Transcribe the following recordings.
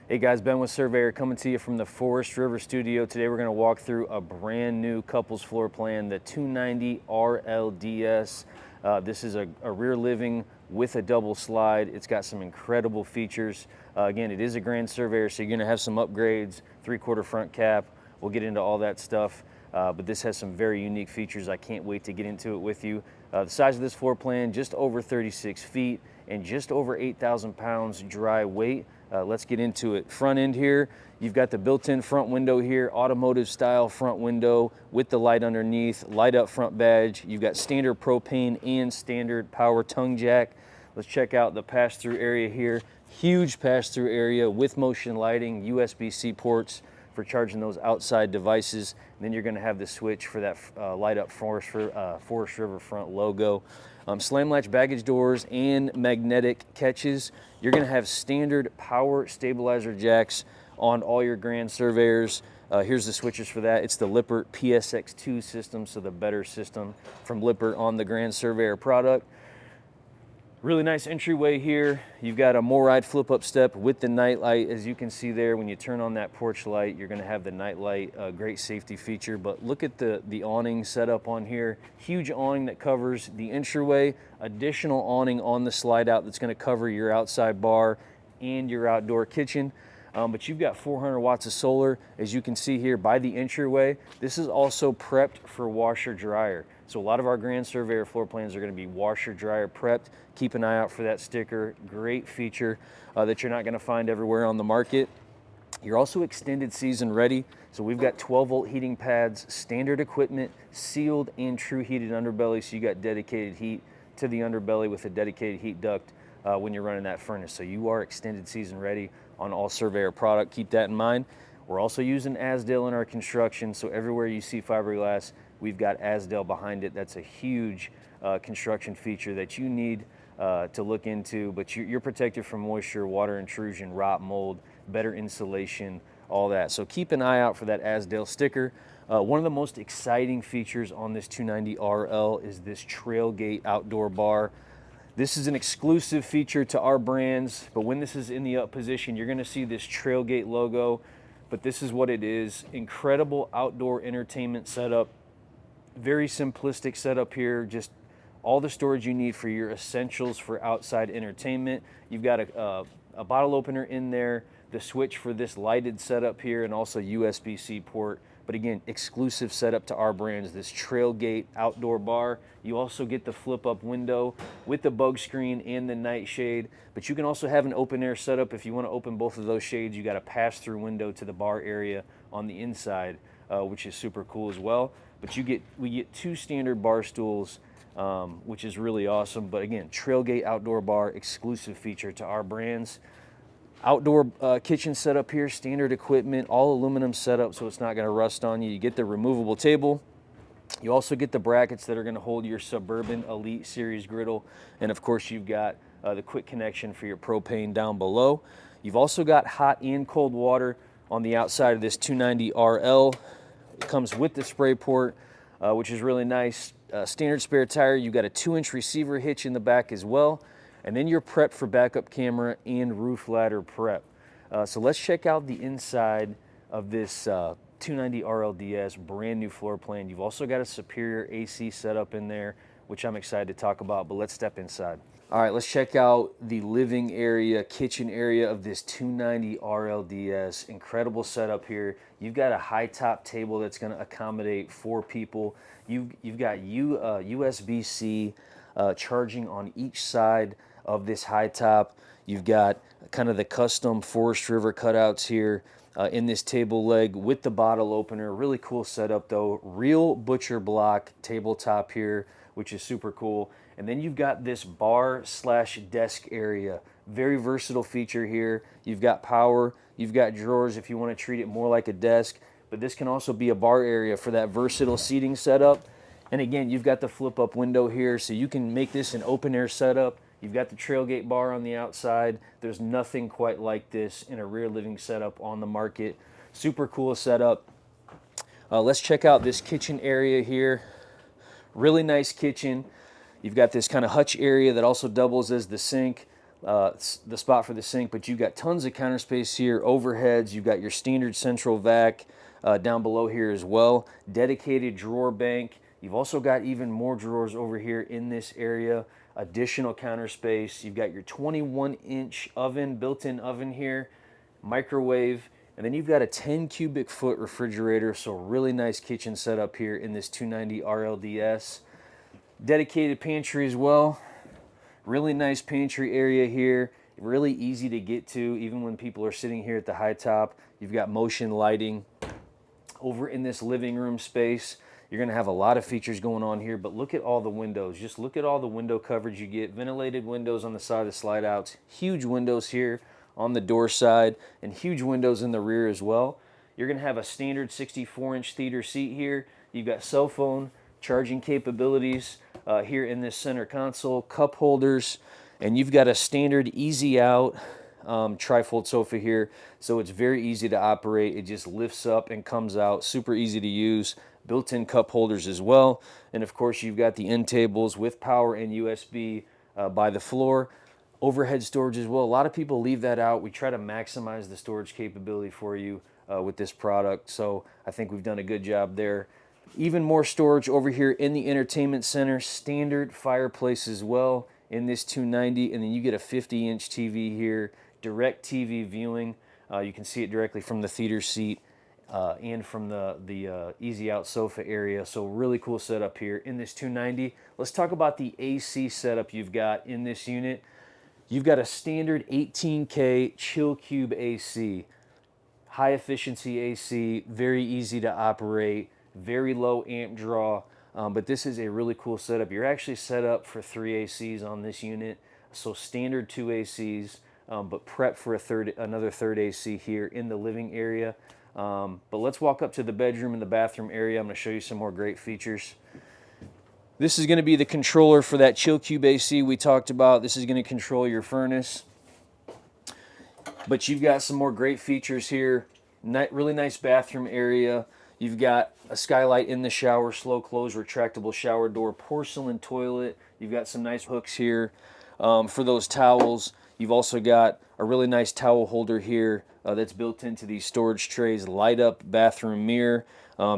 Hey guys, Ben with Surveyor coming to you from the Forest River studio. Today we're going to walk through a brand new couples floor plan, the 290 RLDS. This is a rear living with a double slide. It's got some incredible features. Again, it is a Grand Surveyor, so you're going to have some upgrades, 3/4 front cap. We'll get into all that stuff. But this has some very unique features. I can't wait to get into it with you. The size of this floor plan, just over 36 feet and just over 8,000 pounds dry weight. Let's get into it. Front end here, you've got the built-in front window here, automotive style front window with the light underneath, light up front badge. You've got standard propane and standard power tongue jack. Let's check out the pass-through area here. Huge pass-through area with motion lighting, USB-C ports for charging those outside devices. And then you're going to have the switch for that light up Forest River front logo. Slam latch baggage doors and magnetic catches. You're going to have standard power stabilizer jacks on all your Grand Surveyors. Here's the switches for that. It's the Lippert PSX2 system, so the better system from Lippert on the Grand Surveyor product. Really nice entryway here. You've got a MORryde flip-up step with the night light. As you can see there, when you turn on that porch light, you're going to have the night light, great safety feature. But look at the awning setup on here. Huge awning that covers the entryway. Additional awning on the slide out that's going to cover your outside bar and your outdoor kitchen. But you've got 400 watts of solar, as you can see here by the entryway. This is also prepped for washer dryer. So a lot of our Grand Surveyor floor plans are going to be washer dryer prepped. Keep an eye out for that sticker. Great feature that you're not going to find everywhere on the market. You're also extended season ready. So we've got 12-volt heating pads, standard equipment, sealed and true heated underbelly. So you got dedicated heat to the underbelly with a dedicated heat duct when you're running that furnace. So you are extended season ready on all Surveyor product. Keep that in mind. We're also using Azdel in our construction. So everywhere you see fiberglass, we've got Azdel behind it. That's a huge construction feature that you need to look into, but you're protected from moisture, water intrusion, rot, mold, better insulation, all that. So keep an eye out for that Azdel sticker. One of the most exciting features on this 290 RL is this Trailgate outdoor bar. This is an exclusive feature to our brands, but when this is in the up position, you're gonna see this Trailgate logo, but this is what it is. Incredible outdoor entertainment setup. Very simplistic setup here, just all the storage you need for your essentials for outside entertainment. You've got a bottle opener in there, the switch for this lighted setup here, and also USB-C port. But again, exclusive setup to our brands, this Trailgate outdoor bar. You also get the flip-up window with the bug screen and the night shade. But you can also have an open air setup if you want to open both of those shades. You got a pass-through window to the bar area on the inside, which is super cool as well. But we get 2 standard bar stools, which is really awesome. But again, Trailgate outdoor bar, exclusive feature to our brands. Outdoor kitchen setup here, standard equipment, all aluminum setup, so it's not going to rust on you. You get the removable table. You also get the brackets that are going to hold your Suburban Elite Series griddle. And of course, you've got the quick connection for your propane down below. You've also got hot and cold water on the outside of this 290 RL. It comes with the spray port, which is really nice. Standard spare tire. You've got a 2-inch receiver hitch in the back as well. And then you're prepped for backup camera and roof ladder prep. So let's check out the inside of this 290 RLDS brand new floor plan. You've also got a Superior AC setup in there, which I'm excited to talk about, but let's step inside. All right, let's check out the living area, kitchen area of this 290 RLDS. Incredible setup here. You've got a high top table that's going to accommodate 4 people. You've got USB-C charging on each side of this high top. You've got kind of the custom Forest River cutouts here in this table leg with the bottle opener. Really cool setup though. Real butcher block tabletop here, which is super cool. And then you've got this bar slash desk area. Very versatile feature here. You've got power, you've got drawers if you want to treat it more like a desk, but this can also be a bar area for that versatile seating setup. And again, you've got the flip up window here, so you can make this an open air setup. You've got the Trailgate bar on the outside. There's nothing quite like this in a rear living setup on the market. Super cool setup. Let's check out this kitchen area here. Really nice kitchen. You've got this kind of hutch area that also doubles as the sink. the spot for the sink, but you've got tons of counter space here, overheads. You've got your standard central vac down below here as well. Dedicated drawer bank. You've also got even more drawers over here in this area. Additional counter space. You've got your 21-inch oven, built-in oven here, microwave, and then you've got a 10 cubic foot refrigerator. So really nice kitchen setup here in this 290 RLDS. Dedicated pantry as well. Really nice pantry area here, really easy to get to even when people are sitting here at the high top. You've got motion lighting. Over in this living room space, you're gonna have a lot of features going on here, but look at all the windows. Just look at all the window coverage you get. Ventilated windows on the side of the slide outs, huge windows here on the door side, and huge windows in the rear as well. You're gonna have a standard 64-inch theater seat here. You've got cell phone charging capabilities here in this center console, cup holders, and you've got a standard easy out trifold sofa here, so it's very easy to operate. It just lifts up and comes out, super easy to use. Built-in cup holders as well, and of course you've got the end tables with power and USB by the floor. Overhead storage as well. A lot of people leave that out. We try to maximize the storage capability for you with this product, so I think we've done a good job there. Even more storage over here in the entertainment center, standard fireplace as well in this 290, and then you get a 50-inch TV here, direct TV viewing. You can see it directly from the theater seat and from the easy out sofa area. So really cool setup here in this 290. Let's talk about the AC setup you've got in this unit. You've got a standard 18K Chill Cube AC, high efficiency AC, very easy to operate, very low amp draw, but this is a really cool setup. You're actually set up for 3 ACs on this unit, so standard 2 ACs, but prep for another third AC here in the living area. But let's walk up to the bedroom and the bathroom area. I'm going to show you some more great features. This is going to be the controller for that Chill Cube AC we talked about. This is going to control your furnace. But you've got some more great features here. Really nice bathroom area. You've got a skylight in the shower, slow close, retractable shower door, porcelain toilet. You've got some nice hooks here for those towels. You've also got a really nice towel holder here that's built into these storage trays, light up bathroom mirror.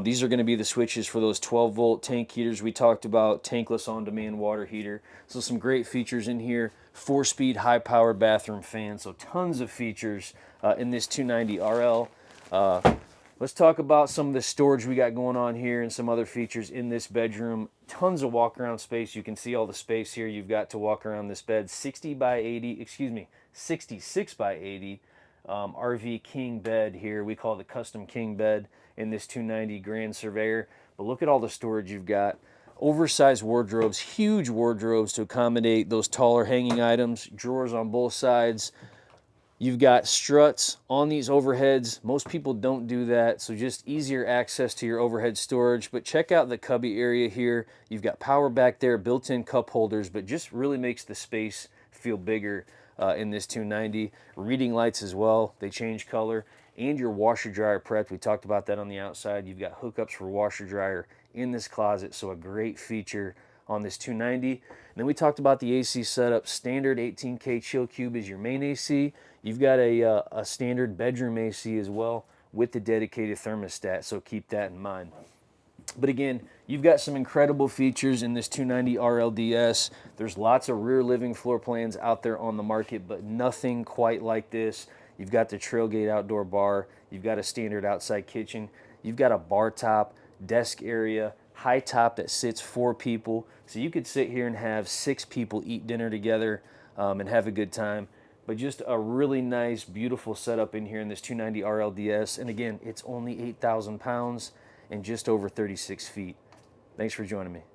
These are going to be the switches for those 12-volt tank heaters we talked about, tankless on-demand water heater. So some great features in here. 4-speed high-powered bathroom fan. So tons of features in this 290 RL. Let's talk about some of the storage we got going on here and some other features in this bedroom. Tons of walk around space. You can see all the space here you've got to walk around this bed. 66 by 80 RV king bed here. We call it the custom king bed in this 290 Grand Surveyor. But look at all the storage you've got. Oversized wardrobes, huge wardrobes to accommodate those taller hanging items, drawers on both sides. You've got struts on these overheads. Most people don't do that, so just easier access to your overhead storage. But check out the cubby area here. You've got power back there, built-in cup holders, but just really makes the space feel bigger in this 290. Reading lights as well. They change color. And your washer dryer prepped. We talked about that on the outside. You've got hookups for washer dryer in this closet, so a great feature on this 290. And then we talked about the AC setup. Standard 18K Chill Cube is your main AC. You've got a standard bedroom AC as well with the dedicated thermostat, so keep that in mind. But again, you've got some incredible features in this 290 RLDS. There's lots of rear living floor plans out there on the market, but nothing quite like this. You've got the Trailgate outdoor bar. You've got a standard outside kitchen. You've got a bar top, desk area, high top that sits 4 people. So you could sit here and have 6 people eat dinner together and have a good time. But just a really nice, beautiful setup in here in this 290 RLDS. And again, it's only 8,000 pounds and just over 36 feet. Thanks for joining me.